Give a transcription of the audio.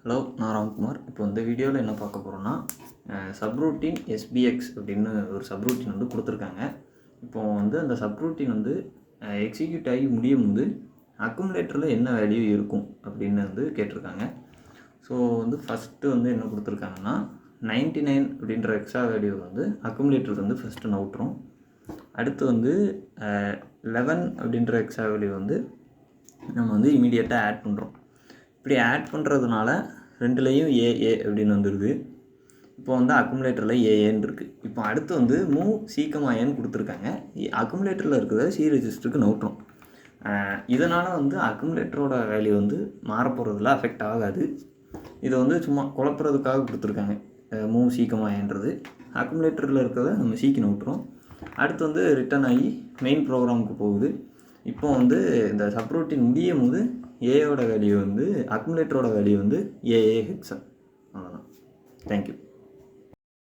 Hello, நான் ராம்குமார். இப்போ இந்த வீடியோவில் என்ன பார்க்க போகிறோன்னா, சப்ரூட்டீன் எஸ்பிஎக்ஸ் அப்படின்னு ஒரு சப்ரூட்டீன் வந்து கொடுத்துருக்காங்க. இப்போது அந்த சப்ரூட்டீன் எக்ஸிக்யூட் ஆகி முடியும் போது அக்குமுலேட்டரில் என்ன வேல்யூ இருக்கும் அப்படின்னு கேட்டிருக்காங்க. ஸோ ஃபஸ்ட்டு என்ன கொடுத்துருக்காங்கன்னா 99 அப்படின்ற எக்ஸ்ட்ரா வேல்யூ அக்குமுலேட்டருக்கு ஃபஸ்ட்டு நவுட்டுரும். அடுத்து 11 அப்படின்ற எக்ஸ்ட்ரா வேல்யூ நம்ம இமீடியட்டாக ஆட் பண்ணுறோம். இப்படி ஆட் பண்ணுறதுனால ரெண்டுலேயும் ஏஏ அப்படின்னு வந்துடுது. இப்போ அக்குமுலேட்டரில் ஏஏன்னு இருக்குது. இப்போ அடுத்து மூவ் சீக்கமாயன்னு கொடுத்துருக்காங்க. அக்குமுலேட்டரில் இருக்கிறத சி ரெஜிஸ்டருக்கு நவுட்டுறோம். இதனால் அக்குமுலேட்டரோட வேல்யூ மாறப்போகிறதுல அஃபெக்ட் ஆகாது. இதை சும்மா குழப்புறதுக்காக கொடுத்துருக்காங்க. மூவ் சீக்கமாயன்றது அக்குமுலேட்டரில் இருக்கிறத நம்ம சீக்கி நவுட்டுறோம். அடுத்து ரிட்டர்ன் ஆகி மெயின் ப்ரோக்ராமுக்கு போகுது. இப்போ இந்த சப்ரூட்டீன் முடியும் போது ஏயோட வேல்யூ அக்குமுலேட்டரோட வேல்யூ ஏஏ ஹெக்ஸா. அவ்வளோதான். தேங்க்யூ.